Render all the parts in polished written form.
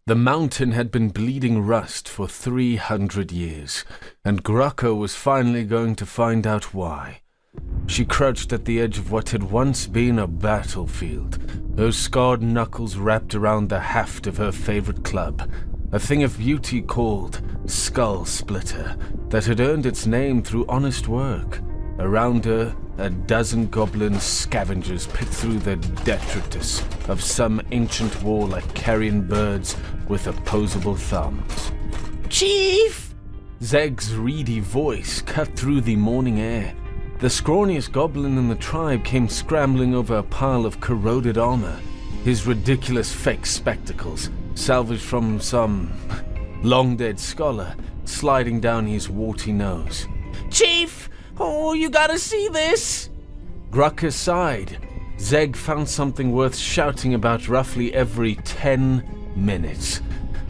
The mountain had been bleeding rust for 300 years, and Grucker was finally going to find out why. She crouched at the edge of what had once been a battlefield, her scarred knuckles wrapped around the haft of her favorite club, a thing of beauty called Skull Splitter that had earned its name through honest work. Around her, a dozen goblin scavengers picked through the detritus of some ancient wall like carrion birds with opposable thumbs. Chief! Zeg's reedy voice cut through the morning air. The scrawniest goblin in the tribe came scrambling over a pile of corroded armor, his ridiculous fake spectacles, salvaged from some long-dead scholar, sliding down his warty nose. Chief! Oh, you gotta see this! Grucker sighed. Zeg found something worth shouting about roughly every 10 minutes.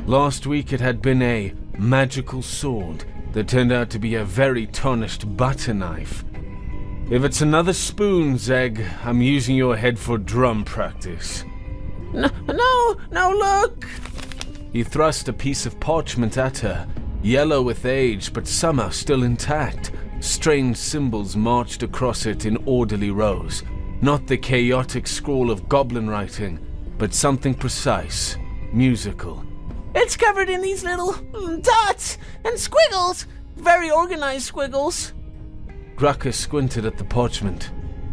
Last week it had been a magical sword that turned out to be a very tarnished butter knife. If it's another spoon, Zeg, I'm using your head for drum practice. No, look! He thrust a piece of parchment at her, yellow with age but somehow still intact. Strange symbols marched across it in orderly rows. Not the chaotic scroll of goblin writing, but something precise, musical. It's covered in these little dots and squiggles. Very organized squiggles. Grucker squinted at the parchment.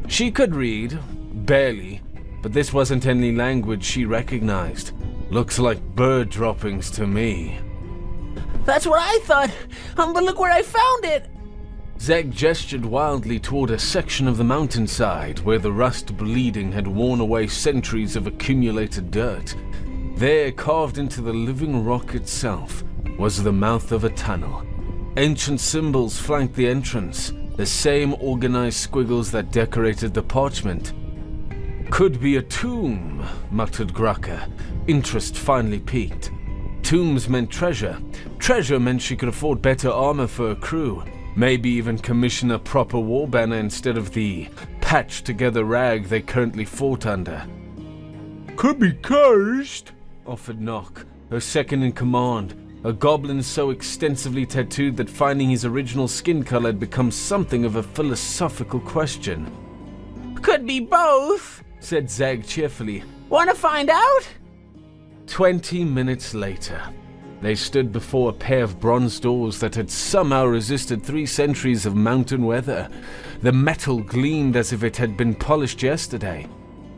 She could read, barely, but this wasn't any language she recognized. Looks like bird droppings to me. That's what I thought, but look where I found it. Zeg gestured wildly toward a section of the mountainside where the rust bleeding had worn away centuries of accumulated dirt. There, carved into the living rock itself, was the mouth of a tunnel. Ancient symbols flanked the entrance, the same organized squiggles that decorated the parchment. Could be a tomb, muttered Grucker. Interest finally peaked. Tombs meant treasure. Treasure meant she could afford better armor for her crew. Maybe even commission a proper war banner instead of the patched-together rag they currently fought under. Could be cursed, offered Nock, her second-in-command, a goblin so extensively tattooed that finding his original skin color had become something of a philosophical question. Could be both, said Zeg cheerfully. Wanna find out? 20 minutes later, they stood before a pair of bronze doors that had somehow resisted 3 centuries of mountain weather. The metal gleamed as if it had been polished yesterday,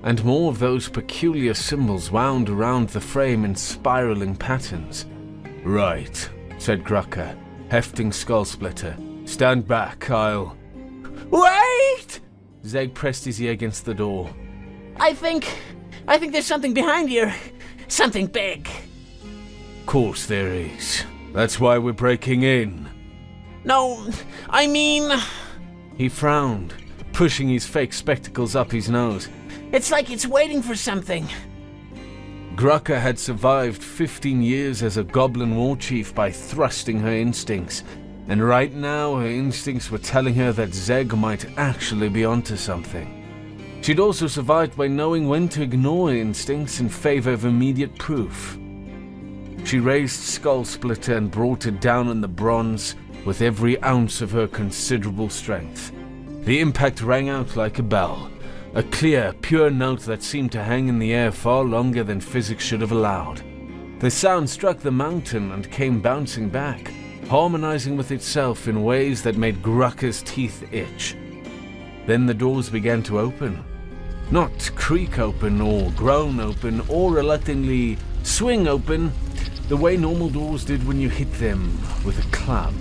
and more of those peculiar symbols wound around the frame in spiraling patterns. Right, said Grucker, hefting Skull Splitter. Stand back, Kyle. Wait! Zeg pressed his ear against the door. I think there's something behind here. Something big. Course there is. That's why we're breaking in. No, I mean... He frowned, pushing his fake spectacles up his nose. It's like it's waiting for something. Grucker had survived 15 years as a goblin war chief by thrusting her instincts, and right now her instincts were telling her that Zeg might actually be onto something. She'd also survived by knowing when to ignore instincts in favor of immediate proof. She raised Skull Splitter and brought it down on the bronze with every ounce of her considerable strength. The impact rang out like a bell, a clear, pure note that seemed to hang in the air far longer than physics should have allowed. The sound struck the mountain and came bouncing back, harmonizing with itself in ways that made Grucker's teeth itch. Then the doors began to open. Not creak open or groan open or reluctantly swing open, the way normal doors did when you hit them with a club.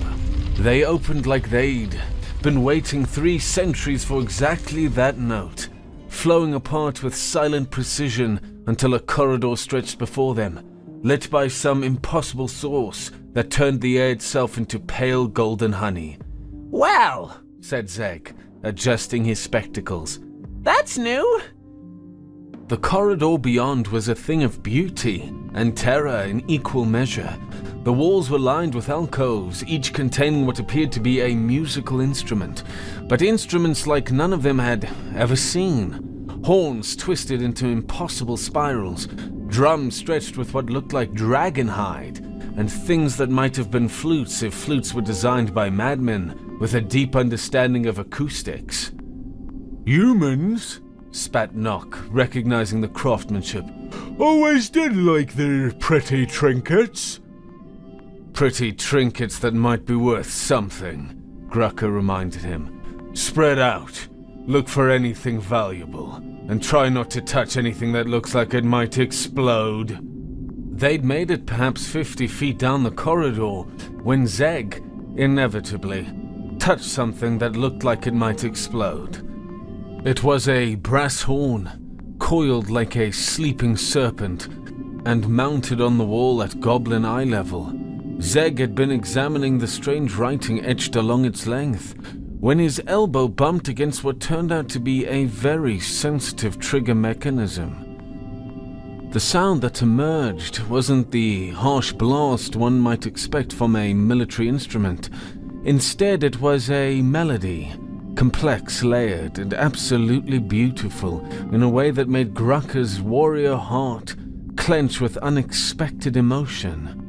They opened like they'd been waiting 3 centuries for exactly that note, flowing apart with silent precision until a corridor stretched before them, lit by some impossible source that turned the air itself into pale golden honey. Well, said Zeg, adjusting his spectacles. That's new. The corridor beyond was a thing of beauty and terror in equal measure. The walls were lined with alcoves, each containing what appeared to be a musical instrument, but instruments like none of them had ever seen. Horns twisted into impossible spirals, drums stretched with what looked like dragon hide, and things that might have been flutes if flutes were designed by madmen with a deep understanding of acoustics. Humans Spat Nock, recognizing the craftsmanship. always did like their pretty trinkets. Pretty trinkets that might be worth something, Grucker reminded him. Spread out, look for anything valuable, and try not to touch anything that looks like it might explode. They'd made it perhaps 50 feet down the corridor when Zeg, inevitably, touched something that looked like it might explode. It was a brass horn, coiled like a sleeping serpent, and mounted on the wall at goblin eye level. Zeg had been examining the strange writing etched along its length when his elbow bumped against what turned out to be a very sensitive trigger mechanism. The sound that emerged wasn't the harsh blast one might expect from a military instrument. Instead, it was a melody, complex, layered, and absolutely beautiful in a way that made Grucker's warrior heart clench with unexpected emotion.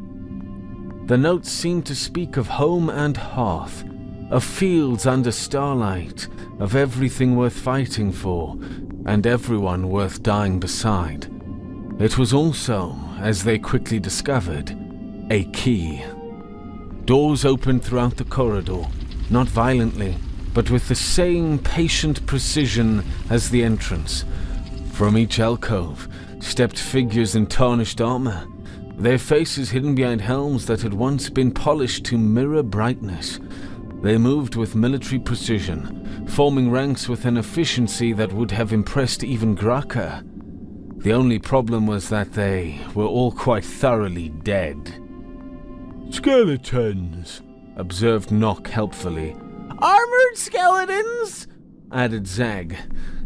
The notes seemed to speak of home and hearth, of fields under starlight, of everything worth fighting for, and everyone worth dying beside. It was also, as they quickly discovered, a key. Doors opened throughout the corridor, not violently, but with the same patient precision as the entrance. From each alcove stepped figures in tarnished armor, their faces hidden behind helms that had once been polished to mirror brightness. They moved with military precision, forming ranks with an efficiency that would have impressed even Grucker. The only problem was that they were all quite thoroughly dead. Skeletons, observed Nock helpfully. Armored skeletons! Added Zeg,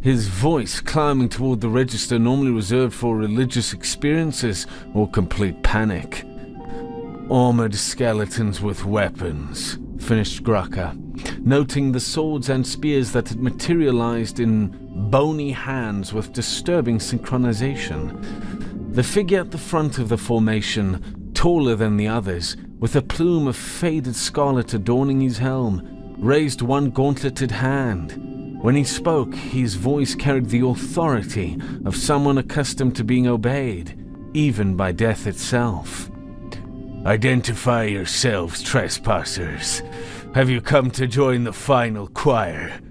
his voice climbing toward the register normally reserved for religious experiences or complete panic. Armored skeletons with weapons, finished Grucker, noting the swords and spears that had materialized in bony hands with disturbing synchronization. The figure at the front of the formation, taller than the others, with a plume of faded scarlet adorning his helm, raised one gauntleted hand. When he spoke, his voice carried the authority of someone accustomed to being obeyed, even by death itself. Identify yourselves, trespassers. Have you come to join the final choir?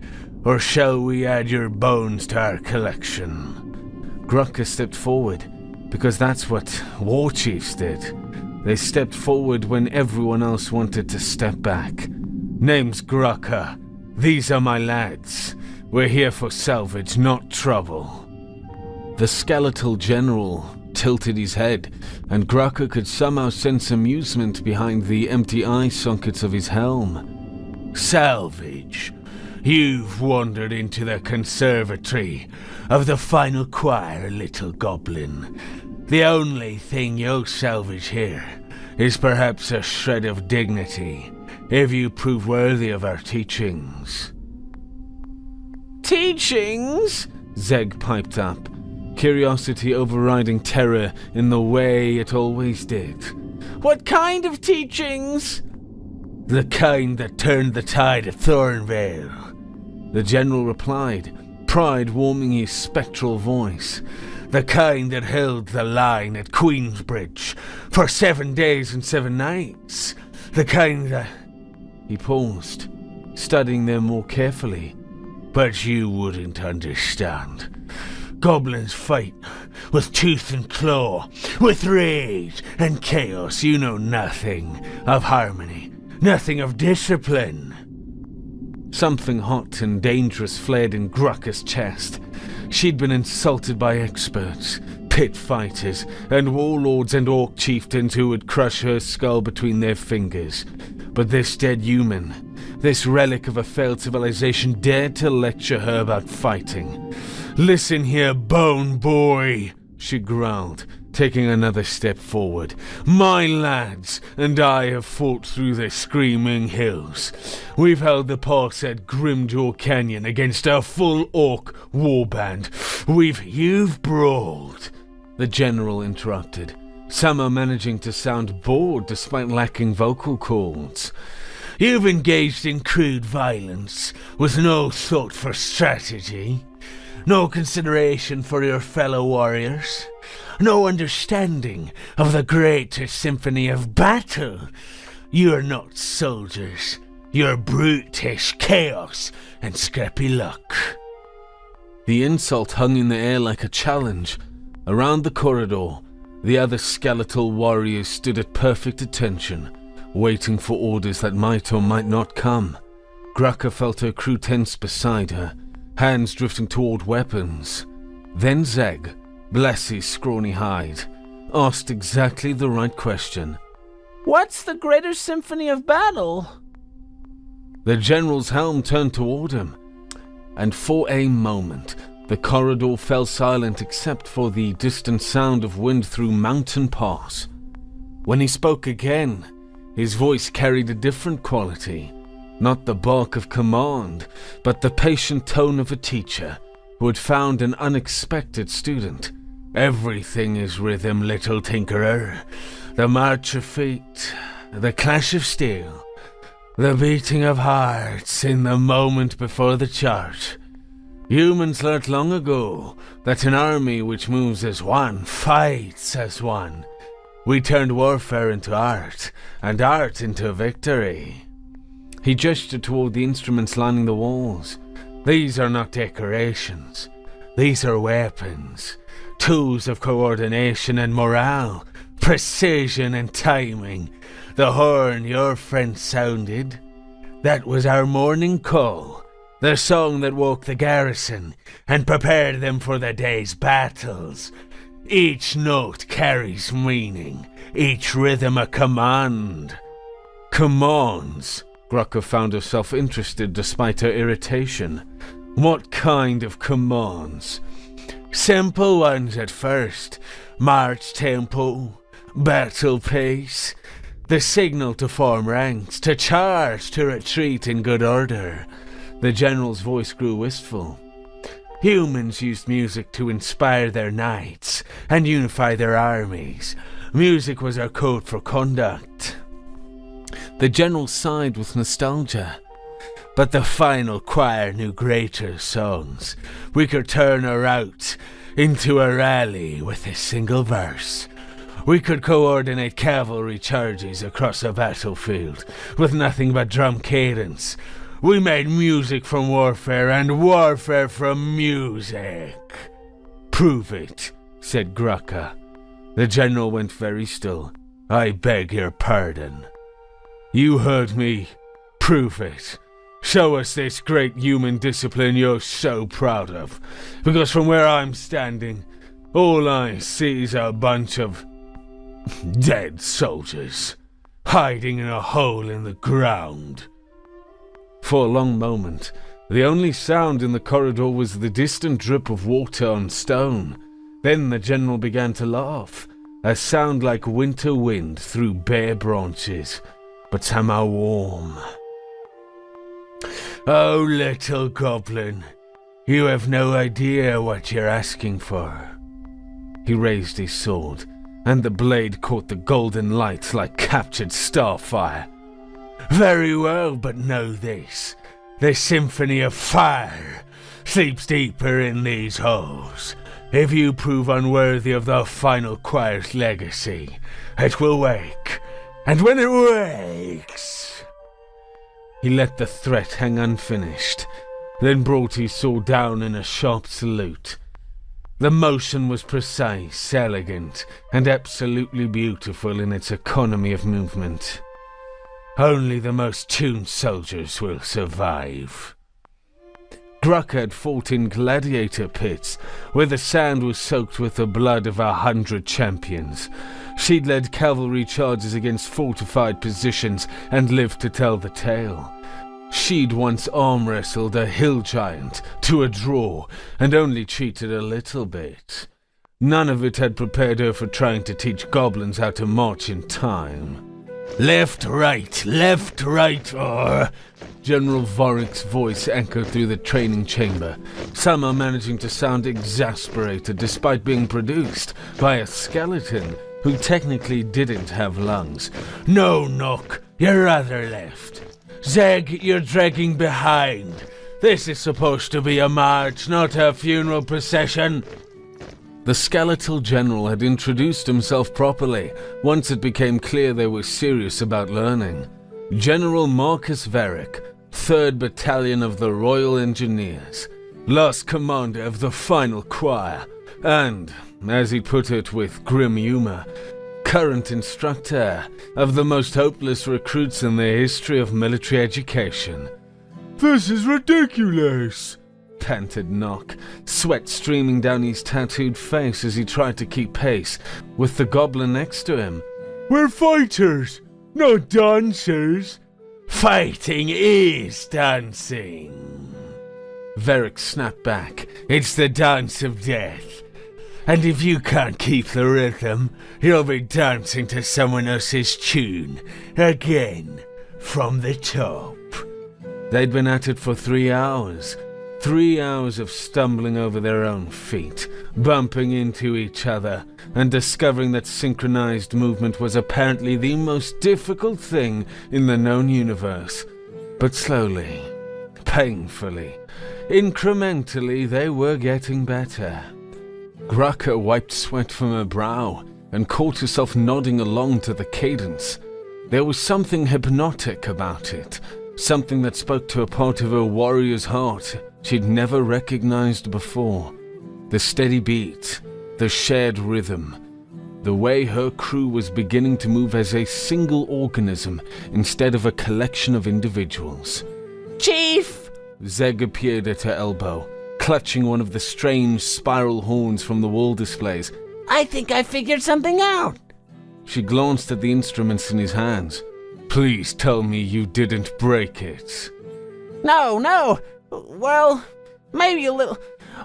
Or shall we add your bones to our collection? Grucker stepped forward, because that's what war chiefs did. They stepped forward when everyone else wanted to step back. Name's Grucker. These are my lads. We're here for salvage, not trouble. The skeletal general tilted his head, and Grucker could somehow sense amusement behind the empty eye sockets of his helm. Salvage? You've wandered into the conservatory of the final choir, little goblin. The only thing you'll salvage here is perhaps a shred of dignity, if you prove worthy of our teachings. Teachings? Zeg piped up, curiosity overriding terror in the way it always did. What kind of teachings? The kind that turned the tide at Thornvale, the general replied, pride warming his spectral voice. The kind that held the line at Queensbridge for 7 days and 7 nights. The kind that... He paused, studying them more carefully. But you wouldn't understand. Goblins fight with tooth and claw, with rage and chaos. You know nothing of harmony, nothing of discipline. Something hot and dangerous flared in Grucker's chest. She'd been insulted by experts, pit fighters, and warlords and orc chieftains who would crush her skull between their fingers. But this dead human, this relic of a failed civilization, dared to lecture her about fighting. Listen here, bone boy, she growled, taking another step forward. My lads and I have fought through the screaming hills. We've held the pass at Grimjaw Canyon against a full orc warband. You've brawled. the general interrupted, somehow managing to sound bored despite lacking vocal cords. You've engaged in crude violence with no thought for strategy, no consideration for your fellow warriors, no understanding of the greater symphony of battle. You're not soldiers. You're brutish chaos and scrappy luck. The insult hung in the air like a challenge. Around the corridor, the other skeletal warriors stood at perfect attention, waiting for orders that might or might not come. Grucker felt her crew tense beside her, hands drifting toward weapons. Then Zeg, bless his scrawny hide, asked exactly the right question. What's the greater symphony of battle? The general's helm turned toward him, and for a moment, the corridor fell silent except for the distant sound of wind through mountain pass. When he spoke again, his voice carried a different quality, not the bark of command, but the patient tone of a teacher who had found an unexpected student. Everything is rhythm, little tinkerer. The march of feet, the clash of steel, the beating of hearts in the moment before the charge. Humans learnt long ago that an army which moves as one fights as one. We turned warfare into art, and art into victory. He gestured toward the instruments lining the walls. These are not decorations. These are weapons. Tools of coordination and morale, precision and timing. The horn your friend sounded, that was our morning call. The song that woke the garrison and prepared them for the day's battles. Each note carries meaning, each rhythm a command. Commands? Grucker found herself interested despite her irritation. What kind of commands? Simple ones at first. March tempo, battle pace, the signal to form ranks, to charge, to retreat in good order. The general's voice grew wistful. Humans used music to inspire their knights and unify their armies. Music was our code for conduct. The general sighed with nostalgia. But the final choir knew greater songs. We could turn a rout into a rally with a single verse. We could coordinate cavalry charges across a battlefield with nothing but drum cadence. We made music from warfare and warfare from music. Prove it, said Grucker. The general went very still. I beg your pardon. You heard me. Prove it. Show us this great human discipline you're so proud of. Because from where I'm standing, all I see is a bunch of dead soldiers hiding in a hole in the ground. For a long moment, the only sound in the corridor was the distant drip of water on stone. Then the general began to laugh, a sound like winter wind through bare branches, but somehow warm. Oh, little goblin, you have no idea what you're asking for. He raised his sword, and the blade caught the golden light like captured starfire. Very well, but know this. The symphony of fire sleeps deeper in these halls. If you prove unworthy of the final choir's legacy, it will wake. And when it wakes... He let the threat hang unfinished, then brought his sword down in a sharp salute. The motion was precise, elegant, and absolutely beautiful in its economy of movement. Only the most tuned soldiers will survive. Grucker had fought in gladiator pits, where the sand was soaked with the blood of 100 champions. She'd led cavalry charges against fortified positions and lived to tell the tale. She'd once arm wrestled a hill giant to a draw and only cheated a little bit. None of it had prepared her for trying to teach goblins how to march in time. Left, right, or... General Vorik's voice echoed through the training chamber, somehow managing to sound exasperated despite being produced by a skeleton who technically didn't have lungs. No, Nook, you're rather left. Zeg, you're dragging behind. This is supposed to be a march, not a funeral procession. The skeletal general had introduced himself properly once it became clear they were serious about learning. General Marcus Varick, 3rd Battalion of the Royal Engineers, last commander of the final choir, and, as he put it with grim humor, current instructor of the most hopeless recruits in the history of military education. This is ridiculous, panted Nock, sweat streaming down his tattooed face as he tried to keep pace with the goblin next to him. We're fighters, not dancers. Fighting is dancing. Varick snapped back. It's the dance of death. And if you can't keep the rhythm, you'll be dancing to someone else's tune, again, from the top. They'd been at it for 3 hours. 3 hours of stumbling over their own feet, bumping into each other, and discovering that synchronized movement was apparently the most difficult thing in the known universe. But slowly, painfully, incrementally, they were getting better. Grucker wiped sweat from her brow and caught herself nodding along to the cadence. There was something hypnotic about it, something that spoke to a part of her warrior's heart she'd never recognized before. The steady beat, the shared rhythm, the way her crew was beginning to move as a single organism instead of a collection of individuals. Chief! Zeg appeared at her elbow, clutching one of the strange spiral horns from the wall displays. I think I figured something out. She glanced at the instruments in his hands. Please tell me you didn't break it. No. Well, maybe a little.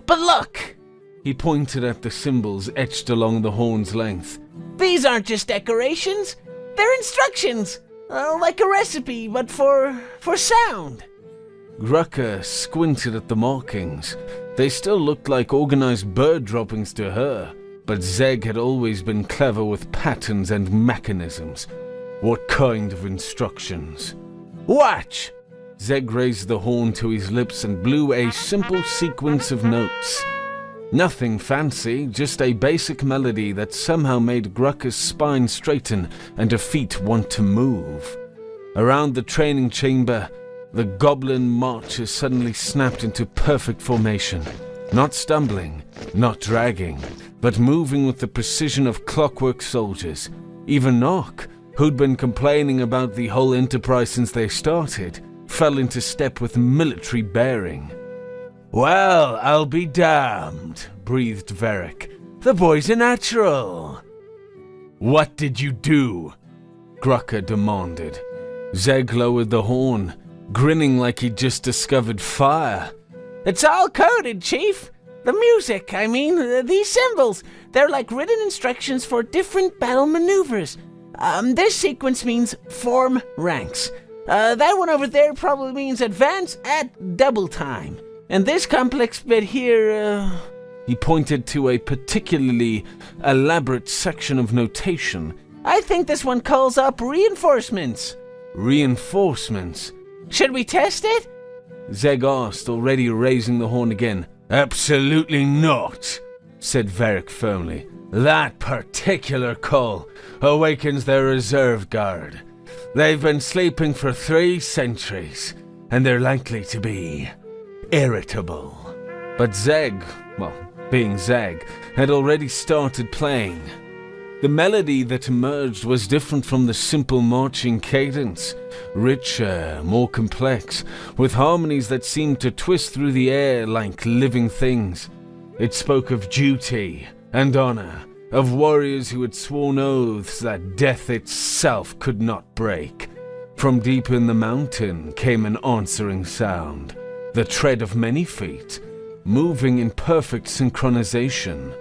But look! He pointed at the symbols etched along the horn's length. These aren't just decorations. They're instructions. Like a recipe, but for sound. Grucker squinted at the markings. They still looked like organized bird droppings to her, but Zeg had always been clever with patterns and mechanisms. What kind of instructions? Watch! Zeg raised the horn to his lips and blew a simple sequence of notes. Nothing fancy, just a basic melody that somehow made Grucker's spine straighten and her feet want to move. Around the training chamber, the goblin marchers suddenly snapped into perfect formation. Not stumbling, not dragging, but moving with the precision of clockwork soldiers. Even Nock, who'd been complaining about the whole enterprise since they started, fell into step with military bearing. Well, I'll be damned, breathed Varick. The boy's a natural. What did you do? Grucker demanded. Zeg lowered the horn, grinning like he'd just discovered fire. It's all coded, Chief. The music, these symbols. They're like written instructions for different battle maneuvers. This sequence means form ranks. That one over there probably means advance at double time. And this complex bit here, He pointed to a particularly elaborate section of notation. I think this one calls up reinforcements. Reinforcements? Should we test it? Zeg asked, already raising the horn again. Absolutely not, said Varick firmly. That particular call awakens their reserve guard. They've been sleeping for 3 centuries, and they're likely to be irritable. But Zeg, being Zeg, had already started playing. The melody that emerged was different from the simple marching cadence, richer, more complex, with harmonies that seemed to twist through the air like living things. It spoke of duty and honor, of warriors who had sworn oaths that death itself could not break. From deep in the mountain came an answering sound, the tread of many feet, moving in perfect synchronization.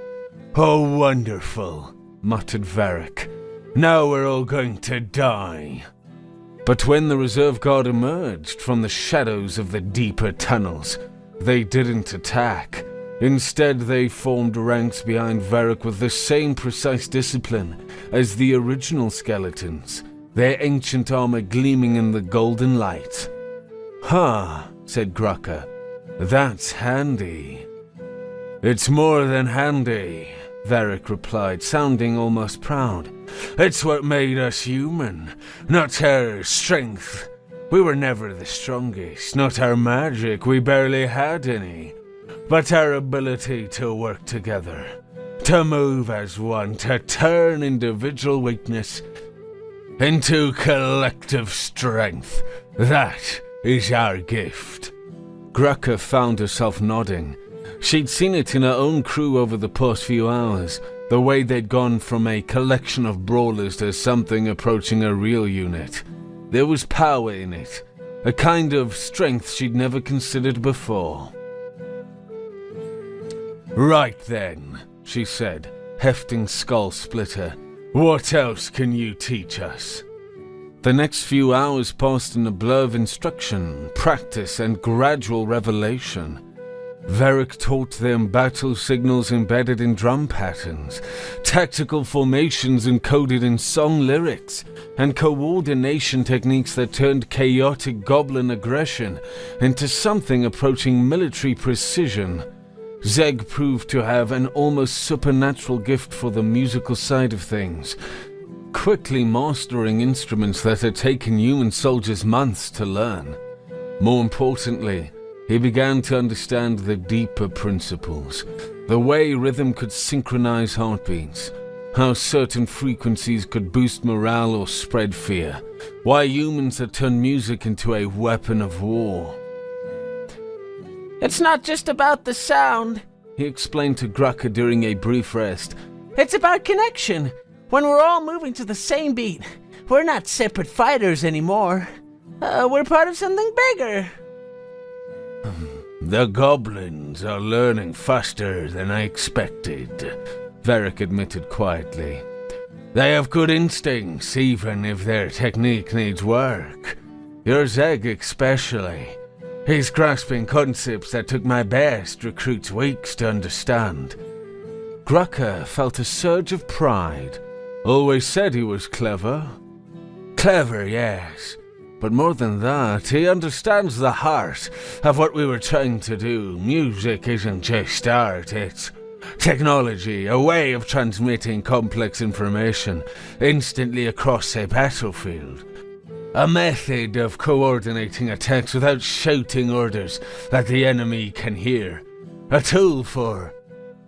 Oh, wonderful, muttered Varick. Now we're all going to die. But when the reserve guard emerged from the shadows of the deeper tunnels, they didn't attack. Instead, they formed ranks behind Varric with the same precise discipline as the original skeletons, their ancient armor gleaming in the golden light. "Huh," said Grucker. "That's handy." "It's more than handy," Varric replied, sounding almost proud. "It's what made us human, not our strength. We were never the strongest, not our magic, we barely had any. But our ability to work together, to move as one, to turn individual weakness into collective strength, that is our gift." Grucker found herself nodding. She'd seen it in her own crew over the past few hours, the way they'd gone from a collection of brawlers to something approaching a real unit. There was power in it, a kind of strength she'd never considered before. "Right then," she said, hefting Skull Splitter. "What else can you teach us?" The next few hours passed in a blur of instruction, practice, and gradual revelation. Varric taught them battle signals embedded in drum patterns, tactical formations encoded in song lyrics, and coordination techniques that turned chaotic goblin aggression into something approaching military precision. Zeg proved to have an almost supernatural gift for the musical side of things, quickly mastering instruments that had taken human soldiers months to learn. More importantly, he began to understand the deeper principles, the way rhythm could synchronize heartbeats, how certain frequencies could boost morale or spread fear, why humans had turned music into a weapon of war. It's not just about the sound, he explained to Grucker during a brief rest. it's about connection. When we're all moving to the same beat, we're not separate fighters anymore. We're part of something bigger. "The goblins are learning faster than I expected," Varric admitted quietly. "They have good instincts, even if their technique needs work. Your Zeg especially. He's grasping concepts that took my best recruits weeks to understand." Grucker felt a surge of pride. Always said he was clever. Clever, yes. But more than that, he understands the heart of what we were trying to do. Music isn't just art, it's technology, a way of transmitting complex information instantly across a battlefield. A method of coordinating attacks without shouting orders that the enemy can hear. A tool for...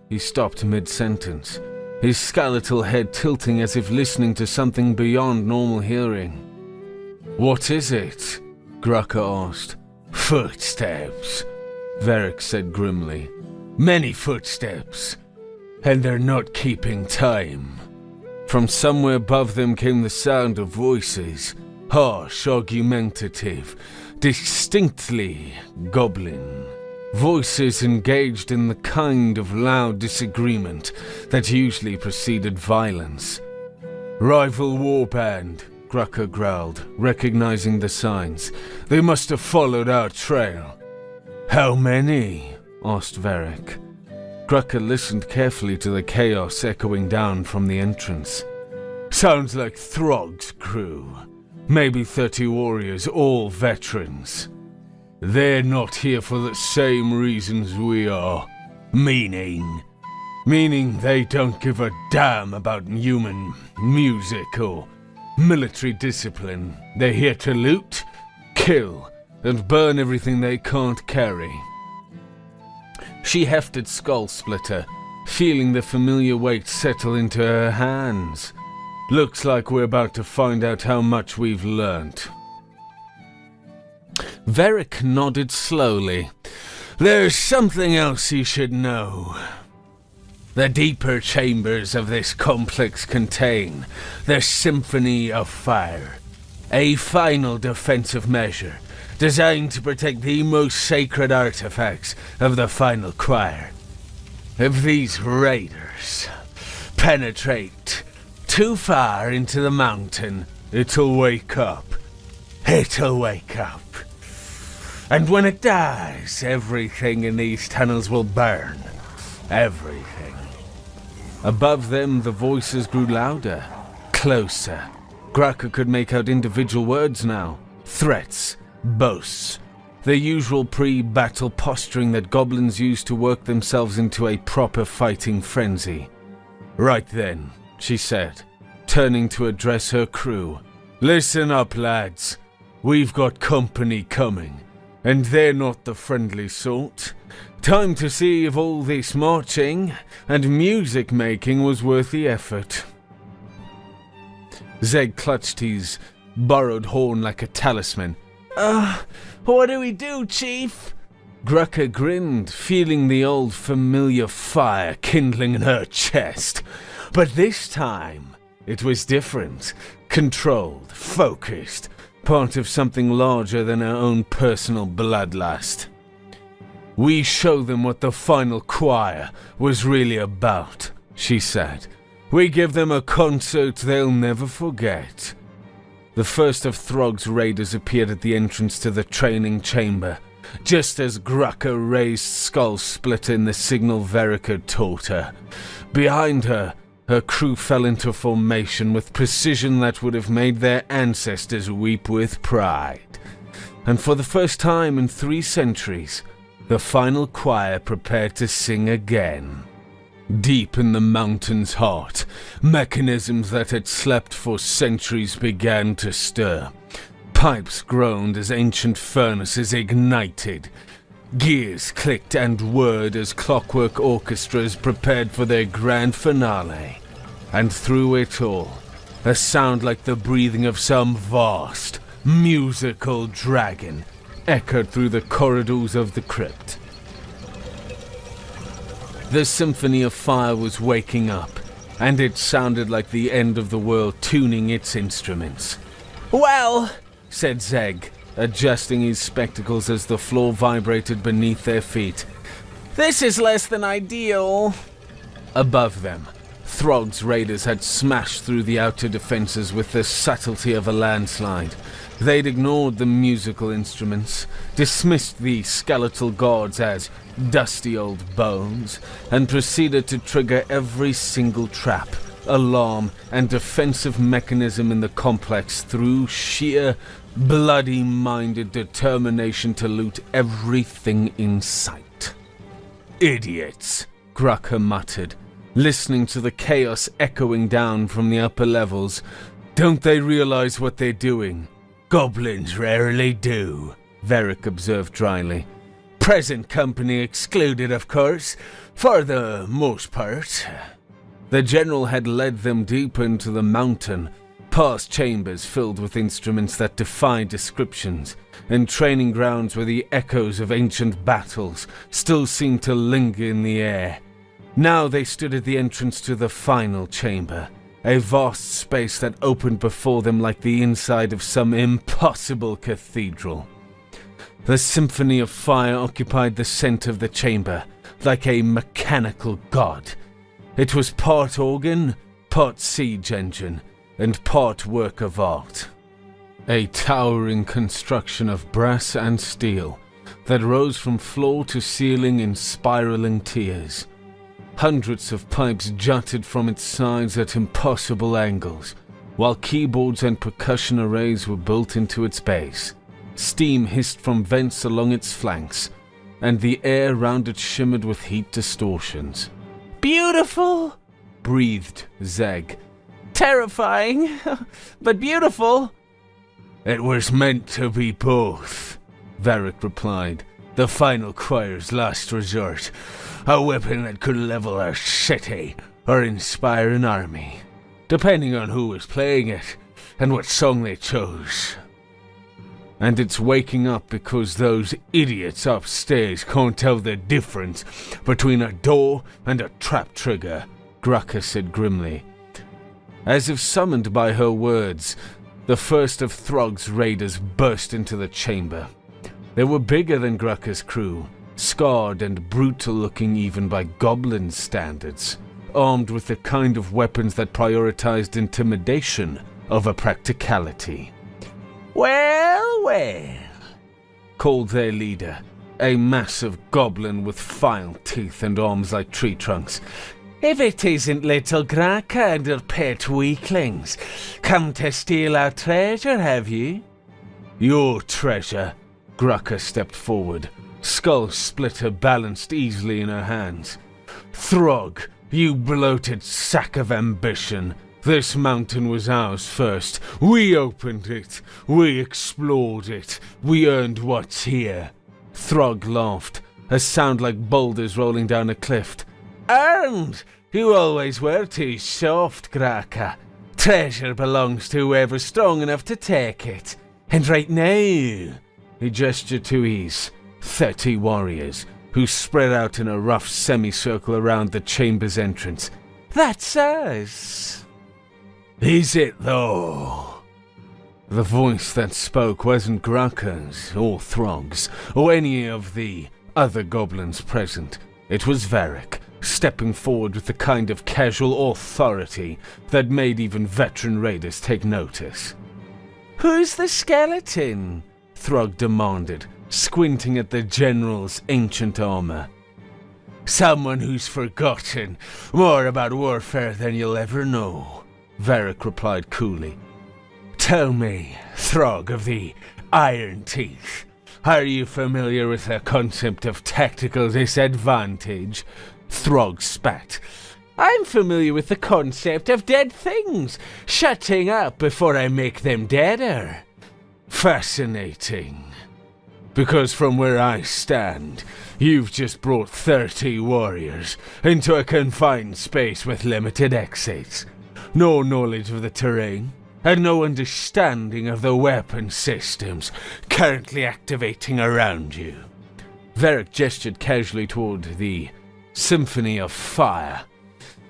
He stopped mid-sentence, his skeletal head tilting as if listening to something beyond normal hearing. "What is it?" Grucker asked. "Footsteps," Varric said grimly. "Many footsteps, and they're not keeping time." From somewhere above them came the sound of voices, harsh, argumentative, distinctly goblin. Voices engaged in the kind of loud disagreement that usually preceded violence. "Rival warband," Grucker growled, recognizing the signs. "They must have followed our trail." "How many?" asked Varric. Grucker listened carefully to the chaos echoing down from the entrance. "Sounds like Throg's crew. Maybe 30 warriors, all veterans. They're not here for the same reasons we are. Meaning they don't give a damn about human music or military discipline. They're here to loot, kill, and burn everything they can't carry." She hefted Skull Splitter, feeling the familiar weight settle into her hands. "Looks like we're about to find out how much we've learnt." Varric nodded slowly. "There's something else you should know. The deeper chambers of this complex contain the Symphony of Fire, a final defensive measure designed to protect the most sacred artifacts of the final choir. If these raiders penetrate too far into the mountain, it'll wake up. It'll wake up. And when it does, everything in these tunnels will burn. Everything. Above them, the voices grew louder, closer. Grucker could make out individual words now. Threats, boasts, the usual pre-battle posturing that goblins use to work themselves into a proper fighting frenzy. Right then, she said, turning to address her crew. Listen up, lads. We've got company coming, and they're not the friendly sort. Time to see if all this marching and music making was worth the effort. Zeg clutched his borrowed horn like a talisman. What do we do, Chief? Grucker grinned, feeling the old familiar fire kindling in her chest. But this time, it was different. Controlled, focused, part of something larger than her own personal bloodlust. We show them what the final choir was really about, she said. We give them a concert they'll never forget. The first of Throg's raiders appeared at the entrance to the training chamber, just as Grucker raised Skull Splitter in the signal Verica taught her. Behind her, her crew fell into formation with precision that would have made their ancestors weep with pride. And for the first time in 3 centuries, the final choir prepared to sing again. Deep in the mountain's heart, mechanisms that had slept for centuries began to stir. Pipes groaned as ancient furnaces ignited. Gears clicked and whirred as clockwork orchestras prepared for their grand finale. And through it all, a sound like the breathing of some vast, musical dragon echoed through the corridors of the crypt. The symphony of fire was waking up, and it sounded like the end of the world tuning its instruments. Well, said Zeg, adjusting his spectacles as the floor vibrated beneath their feet. this is less than ideal. Above them, Throg's raiders had smashed through the outer defenses with the subtlety of a landslide. They'd ignored the musical instruments, dismissed the skeletal gods as dusty old bones, and proceeded to trigger every single trap, alarm, and defensive mechanism in the complex through sheer, bloody-minded determination to loot everything in sight. Idiots, Grucker muttered, listening to the chaos echoing down from the upper levels. Don't they realize what they're doing? Goblins rarely do, Veric observed dryly. Present company excluded, of course, for the most part. The general had led them deep into the mountain, past chambers filled with instruments that defied descriptions, and training grounds where the echoes of ancient battles still seemed to linger in the air. Now they stood at the entrance to the final chamber, a vast space that opened before them like the inside of some impossible cathedral. The symphony of fire occupied the center of the chamber, like a mechanical god. It was part organ, part siege engine, and part work of art. A towering construction of brass and steel that rose from floor to ceiling in spiraling tiers. Hundreds of pipes jutted from its sides at impossible angles, while keyboards and percussion arrays were built into its base. Steam hissed from vents along its flanks, and the air round it shimmered with heat distortions. Beautiful, breathed Zeg. terrifying, but beautiful. It was meant to be both, Varick replied. The final choir's last resort. A weapon that could level a city or inspire an army, depending on who was playing it and what song they chose. And it's waking up because those idiots upstairs can't tell the difference between a door and a trap trigger, Grucker said grimly. As if summoned by her words, the first of Throg's raiders burst into the chamber. They were bigger than Grucker's crew, scarred and brutal looking even by goblin standards. armed with the kind of weapons that prioritized intimidation over practicality. Well, well, Called their leader, a massive goblin with file teeth and arms like tree trunks. if it isn't little Graka and her pet weaklings, come to steal our treasure, have you? Your treasure. Grucka stepped forward, skull splitter balanced easily in her hands. Throg, you bloated sack of ambition. This mountain was ours first. We opened it. We explored it. We earned what's here. Throg laughed, a sound like boulders rolling down a cliff. Earned! You always were too soft, Graka. Treasure belongs to whoever's strong enough to take it. And right now... He gestured to ease 30 warriors, who spread out in a rough semicircle around the chamber's entrance. That's us. Is it though? The voice that spoke wasn't Graka's, or Throg's, or any of the other goblins present. It was Varric, stepping forward with the kind of casual authority that made even veteran raiders take notice. Who's the skeleton? Throg demanded, squinting at the general's ancient armor. Someone who's forgotten more about warfare than you'll ever know, Varric replied coolly. Tell me, Throg of the Iron Teeth, are you familiar with the concept of tactical disadvantage? Throg spat. I'm familiar with the concept of dead things, shutting up before I make them deader. Fascinating. Because from where I stand, you've just brought 30 warriors into a confined space with limited exits. No knowledge of the terrain, and no understanding of the weapon systems currently activating around you. Varric gestured casually toward the Symphony of Fire,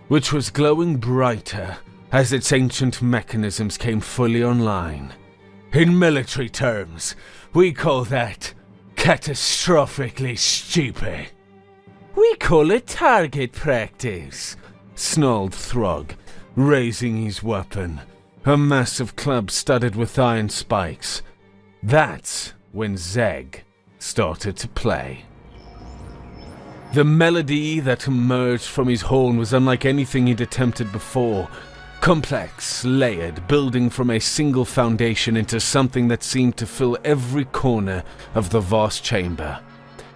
which was glowing brighter as its ancient mechanisms came fully online. In military terms, we call that catastrophically stupid. We call it target practice, snarled Throg, raising his weapon, a massive club studded with iron spikes. That's when Zeg started to play. The melody that emerged from his horn was unlike anything he'd attempted before. Complex, layered, building from a single foundation into something that seemed to fill every corner of the vast chamber.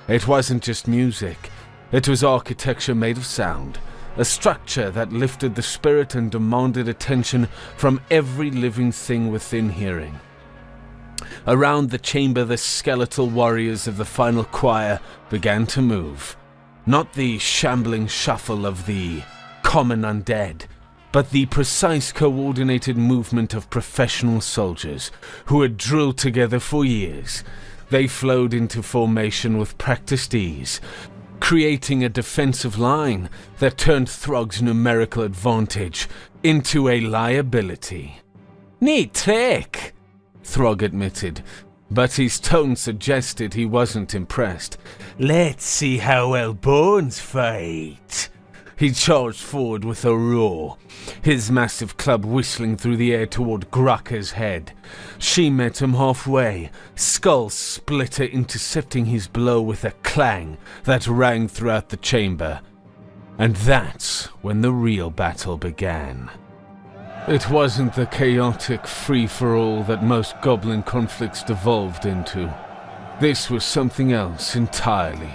It wasn't just music, it was architecture made of sound, a structure that lifted the spirit and demanded attention from every living thing within hearing. Around the chamber, the skeletal warriors of the final choir began to move. Not the shambling shuffle of the common undead, but the precise coordinated movement of professional soldiers who had drilled together for years. They flowed into formation with practiced ease, creating a defensive line that turned Throg's numerical advantage into a liability. Neat trick, Throg admitted, but his tone suggested he wasn't impressed. Let's see how well bones fight. He charged forward with a roar, his massive club whistling through the air toward Graka's head. She met him halfway, skull splitter intercepting his blow with a clang that rang throughout the chamber. And that's when the real battle began. It wasn't the chaotic free-for-all that most goblin conflicts devolved into. This was something else entirely.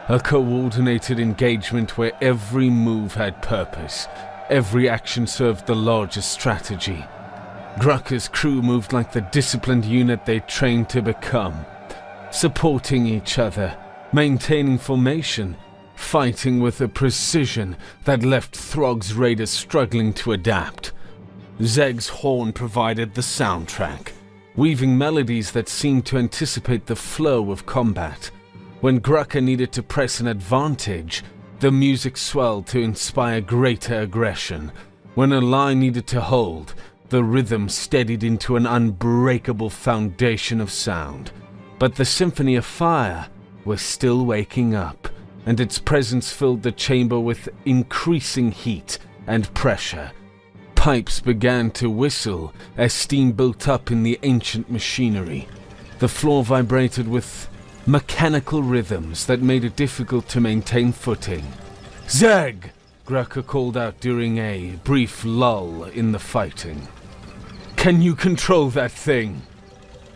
A coordinated engagement where every move had purpose, every action served the larger strategy. Graka's crew moved like the disciplined unit they trained to become, supporting each other, maintaining formation, fighting with a precision that left Throg's raiders struggling to adapt. Zeg's horn provided the soundtrack, weaving melodies that seemed to anticipate the flow of combat. When Graka needed to press an advantage, the music swelled to inspire greater aggression. When a line needed to hold, the rhythm steadied into an unbreakable foundation of sound. But the Symphony of Fire was still waking up, and its presence filled the chamber with increasing heat and pressure. Pipes began to whistle as steam built up in the ancient machinery. The floor vibrated with mechanical rhythms that made it difficult to maintain footing. "Zeg!" Grucker called out during a brief lull in the fighting. "Can you control that thing?"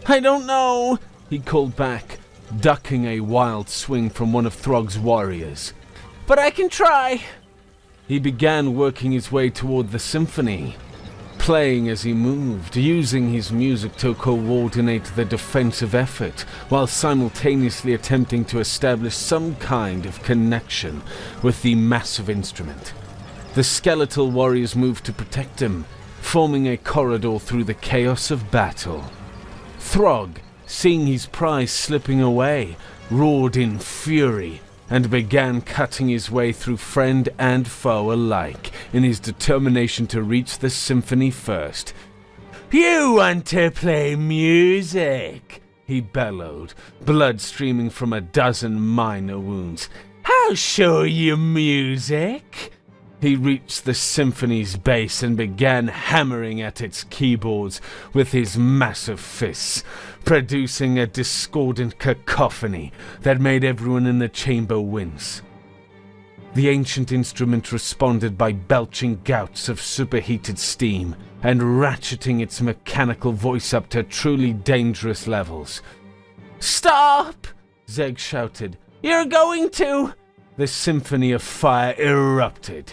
I don't know, he called back, ducking a wild swing from one of Throg's warriors. but I can try. He began working his way toward the symphony, playing as he moved, using his music to coordinate the defensive effort, while simultaneously attempting to establish some kind of connection with the massive instrument. The skeletal warriors moved to protect him, forming a corridor through the chaos of battle. Throg, seeing his prize slipping away, roared in fury and began cutting his way through friend and foe alike in his determination to reach the symphony first. "You want to play music?" he bellowed, blood streaming from a dozen minor wounds. "I'll show you music." He reached the symphony's base and began hammering at its keyboards with his massive fists, producing a discordant cacophony that made everyone in the chamber wince. The ancient instrument responded by belching gouts of superheated steam and ratcheting its mechanical voice up to truly dangerous levels. "Stop!" Zeg shouted. "You're going to!" The symphony of fire erupted.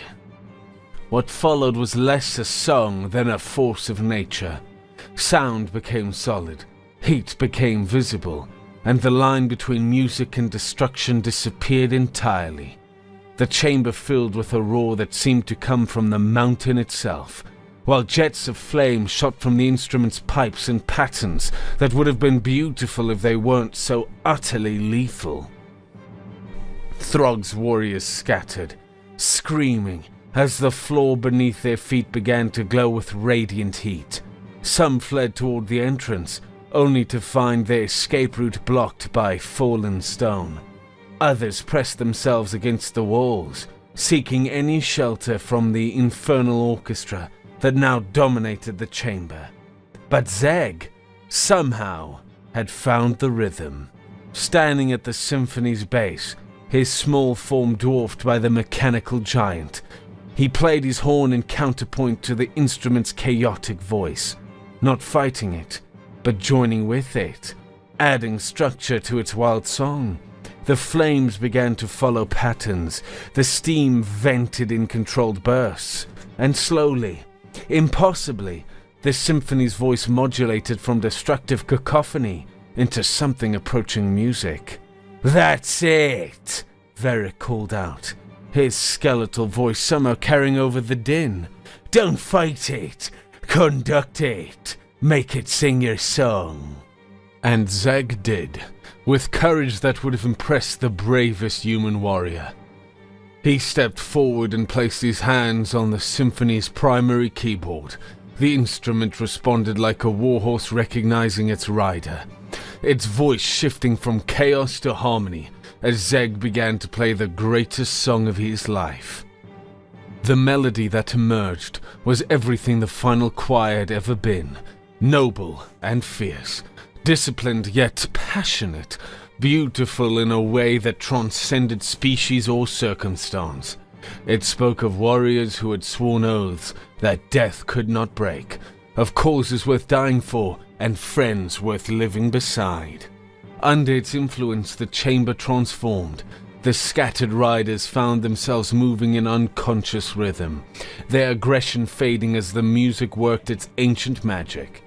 What followed was less a song than a force of nature. Sound became solid, heat became visible, and the line between music and destruction disappeared entirely. The chamber filled with a roar that seemed to come from the mountain itself, while jets of flame shot from the instrument's pipes in patterns that would have been beautiful if they weren't so utterly lethal. Throg's warriors scattered, screaming, as the floor beneath their feet began to glow with radiant heat. Some fled toward the entrance, only to find their escape route blocked by fallen stone. Others pressed themselves against the walls, seeking any shelter from the infernal orchestra that now dominated the chamber. But Zeg, somehow, had found the rhythm. Standing at the symphony's base, his small form dwarfed by the mechanical giant, he played his horn in counterpoint to the instrument's chaotic voice, not fighting it, but joining with it, adding structure to its wild song. The flames began to follow patterns, the steam vented in controlled bursts, and slowly, impossibly, the symphony's voice modulated from destructive cacophony into something approaching music. "That's it!" Varric called out, his skeletal voice somehow carrying over the din. "Don't fight it! Conduct it! Make it sing your song!" And Zeg did, with courage that would have impressed the bravest human warrior. He stepped forward and placed his hands on the symphony's primary keyboard. The instrument responded like a warhorse recognizing its rider, its voice shifting from chaos to harmony as Zeg began to play the greatest song of his life. The melody that emerged was everything the final choir had ever been, noble and fierce, disciplined yet passionate, beautiful in a way that transcended species or circumstance. It spoke of warriors who had sworn oaths that death could not break, of causes worth dying for and friends worth living beside. Under its influence, the chamber transformed. The scattered riders found themselves moving in unconscious rhythm, their aggression fading as the music worked its ancient magic.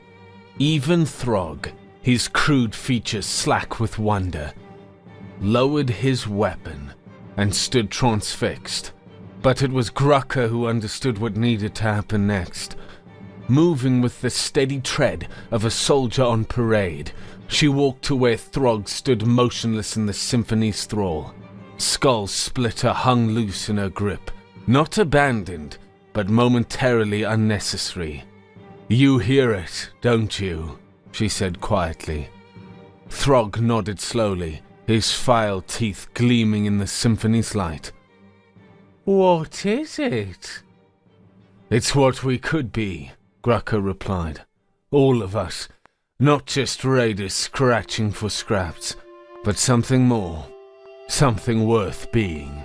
Even Throg, his crude features slack with wonder, lowered his weapon and stood transfixed. But it was Grucker who understood what needed to happen next. Moving with the steady tread of a soldier on parade, she walked to where Throg stood motionless in the symphony's thrall. Skull Splitter hung loose in her grip, not abandoned, but momentarily unnecessary. "You hear it, don't you?" she said quietly. Throg nodded slowly, his file teeth gleaming in the symphony's light. What is it? It's what we could be, Grucker replied. All of us. Not just raiders scratching for scraps, but something more. Something worth being.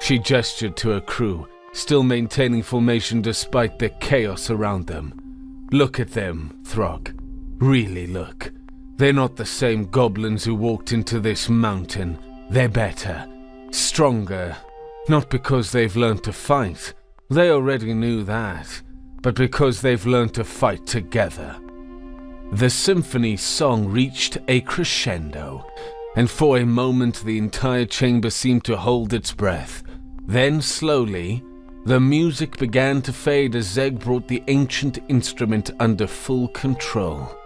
She gestured to her crew, still maintaining formation despite the chaos around them. Look at them, Throg. Really look. They're not the same goblins who walked into this mountain. They're better. Stronger. Not because they've learned to fight. They already knew that. But because they've learned to fight together. The symphony's song reached a crescendo, and for a moment the entire chamber seemed to hold its breath. Then slowly, the music began to fade as Zeg brought the ancient instrument under full control.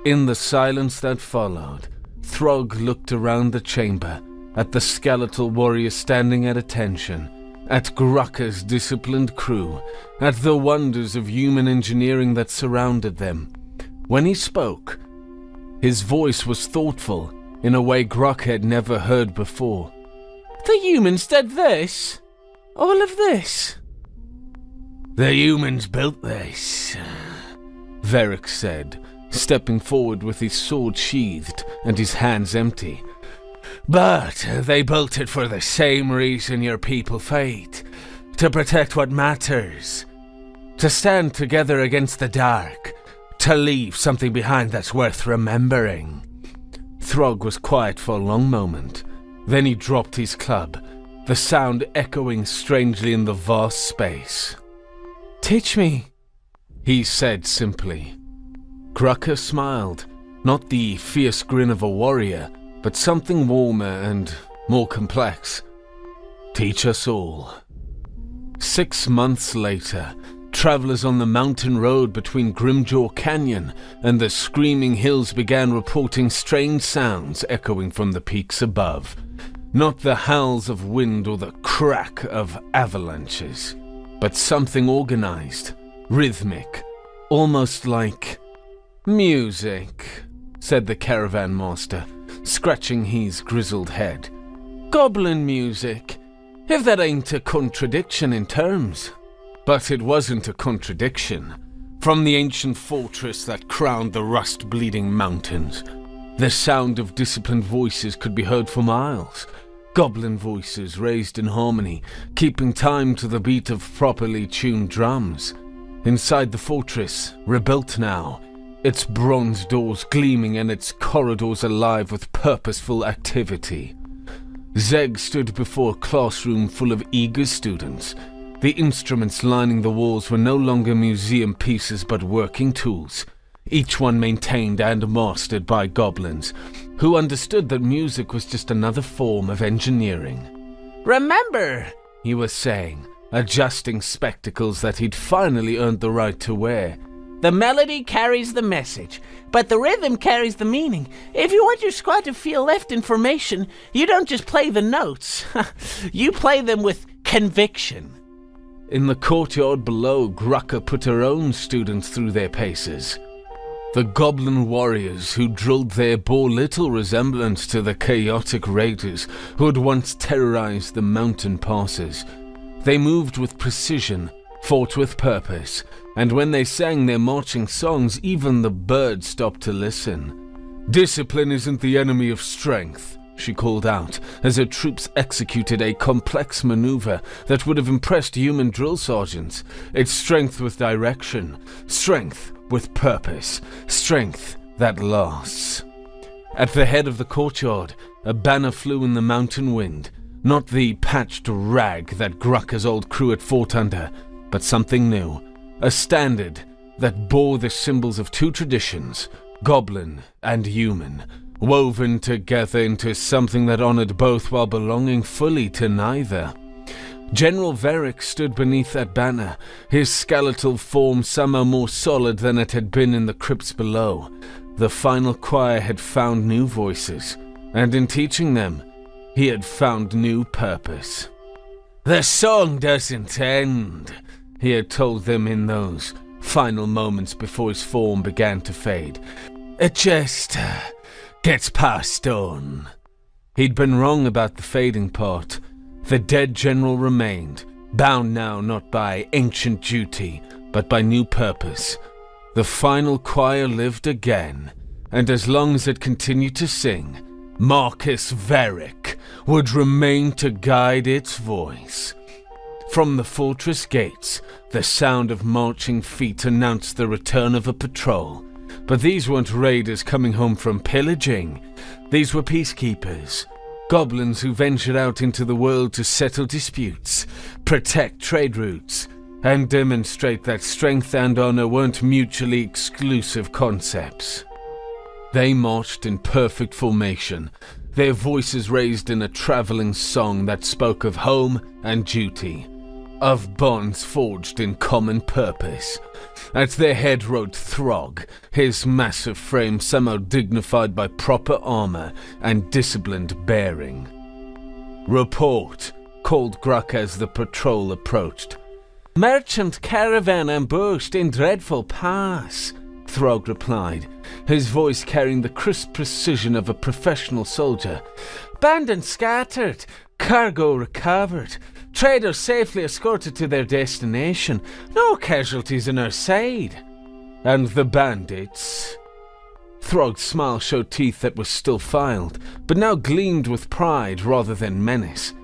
In the silence that followed, Throg looked around the chamber, at the skeletal warrior standing at attention, at Grucker's disciplined crew, at the wonders of human engineering that surrounded them. When he spoke, his voice was thoughtful in a way Grucker had never heard before. The humans did this? All of this? The humans built this, Varric said, stepping forward with his sword sheathed and his hands empty. But they built it for the same reason your people fight. To protect what matters. To stand together against the dark. To leave something behind that's worth remembering. Throg was quiet for a long moment. Then he dropped his club, the sound echoing strangely in the vast space. Teach me, he said simply. Grucker smiled, not the fierce grin of a warrior, but something warmer and more complex. Teach us all. 6 months later, travelers on the mountain road between Grimjaw Canyon and the Screaming Hills began reporting strange sounds echoing from the peaks above. Not the howls of wind or the crack of avalanches, but something organized, rhythmic, almost like music, said the caravan master, scratching his grizzled head. Goblin music, if that ain't a contradiction in terms. But it wasn't a contradiction. From the ancient fortress that crowned the rust-bleeding mountains, the sound of disciplined voices could be heard for miles. Goblin voices raised in harmony, keeping time to the beat of properly tuned drums. Inside the fortress, rebuilt now, its bronze doors gleaming and its corridors alive with purposeful activity. Zeg stood before a classroom full of eager students. The instruments lining the walls were no longer museum pieces but working tools, each one maintained and mastered by goblins, who understood that music was just another form of engineering. Remember, he was saying, adjusting spectacles that he'd finally earned the right to wear. the melody carries the message, but the rhythm carries the meaning. If you want your squad to feel left in formation, you don't just play the notes. You play them with conviction. In the courtyard below, Grucker put her own students through their paces. The goblin warriors who drilled there bore little resemblance to the chaotic raiders who had once terrorized the mountain passes. They moved with precision, fought with purpose, and when they sang their marching songs, even the birds stopped to listen. "Discipline isn't the enemy of strength," she called out, as her troops executed a complex maneuver that would have impressed human drill sergeants. It's strength with direction, strength with purpose, strength that lasts. At the head of the courtyard, a banner flew in the mountain wind, not the patched rag that Grucker's old crew had fought under, but something new, a standard that bore the symbols of two traditions, goblin and human, woven together into something that honored both while belonging fully to neither. General Varric stood beneath that banner, his skeletal form somehow more solid than it had been in the crypts below. The final choir had found new voices, and in teaching them, he had found new purpose. "The song doesn't end," he had told them in those final moments before his form began to fade. "It just gets passed on." He'd been wrong about the fading part. The dead general remained, bound now not by ancient duty, but by new purpose. The final choir lived again, and as long as it continued to sing, Marcus Varick would remain to guide its voice. From the fortress gates, the sound of marching feet announced the return of a patrol. But these weren't raiders coming home from pillaging. These were peacekeepers, goblins who ventured out into the world to settle disputes, protect trade routes, and demonstrate that strength and honor weren't mutually exclusive concepts. They marched in perfect formation, their voices raised in a traveling song that spoke of home and duty, of bonds forged in common purpose. At their head rode Throg, his massive frame somehow dignified by proper armor and disciplined bearing. "Report," called Gruck as the patrol approached. "Merchant caravan ambushed in dreadful pass," Throg replied, his voice carrying the crisp precision of a professional soldier. "Bandits scattered, cargo recovered, traders safely escorted to their destination, no casualties on our side." "And the bandits?" Throg's smile showed teeth that were still filed, but now gleamed with pride rather than menace.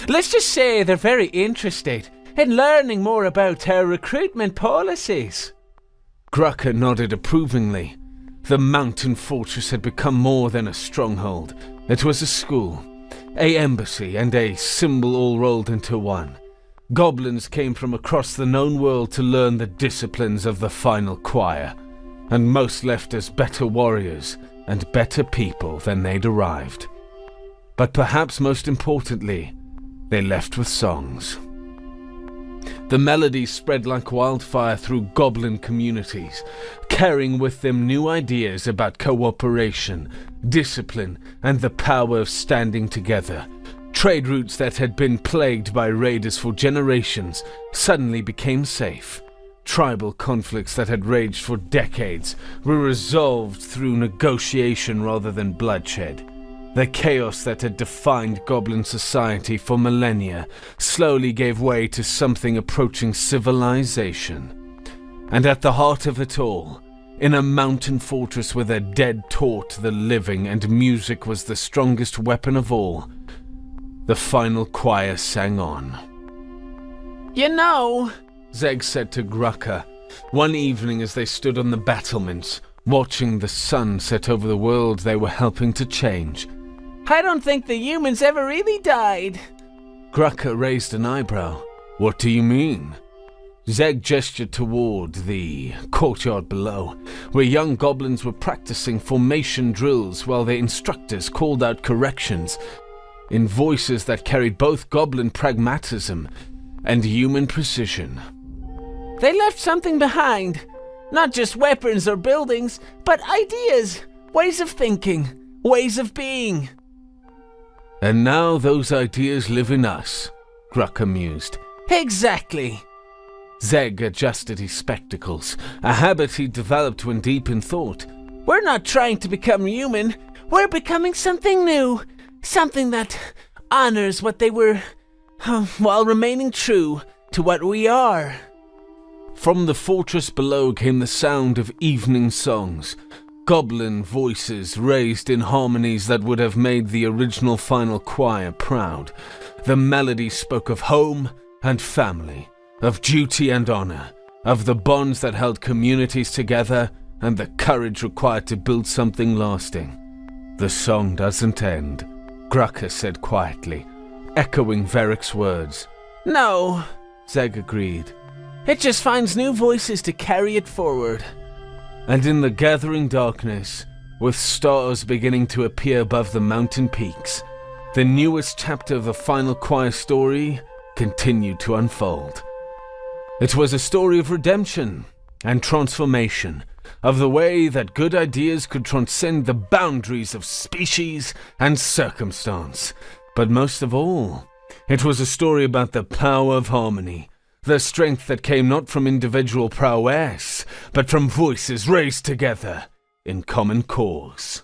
"Let's just say they're very interested in learning more about our recruitment policies." Grucker nodded approvingly. The mountain fortress had become more than a stronghold. It was a school, a embassy, and a symbol all rolled into one. Goblins came from across the known world to learn the disciplines of the final choir, and most left as better warriors and better people than they'd arrived. But perhaps most importantly, they left with songs. The melodies spread like wildfire through goblin communities, carrying with them new ideas about cooperation, discipline, and the power of standing together. Trade routes that had been plagued by raiders for generations suddenly became safe. Tribal conflicts that had raged for decades were resolved through negotiation rather than bloodshed. The chaos that had defined goblin society for millennia slowly gave way to something approaching civilization. And at the heart of it all, in a mountain fortress where the dead taught the living and music was the strongest weapon of all, the final choir sang on. "You know," Zeg said to Grucker, one evening as they stood on the battlements, watching the sun set over the world they were helping to change, "I don't think the humans ever really died." Grucker raised an eyebrow. "What do you mean?" Zeg gestured toward the courtyard below, where young goblins were practicing formation drills while their instructors called out corrections in voices that carried both goblin pragmatism and human precision. "They left something behind. Not just weapons or buildings, but ideas, ways of thinking, ways of being." "And now those ideas live in us," Grucker mused. "Exactly." Zeg adjusted his spectacles, a habit he developed when deep in thought. "We're not trying to become human. We're becoming something new. Something that honors what they were, while remaining true to what we are." From the fortress below came the sound of evening songs, goblin voices raised in harmonies that would have made the original final choir proud. The melody spoke of home and family, of duty and honor, of the bonds that held communities together and the courage required to build something lasting. "The song doesn't end," Grucker said quietly, echoing Varick's words. "No," Zeg agreed. "It just finds new voices to carry it forward." And in the gathering darkness, with stars beginning to appear above the mountain peaks, the newest chapter of the final choir story continued to unfold. It was a story of redemption and transformation, of the way that good ideas could transcend the boundaries of species and circumstance. But most of all, it was a story about the power of harmony, the strength that came not from individual prowess, but from voices raised together in common cause.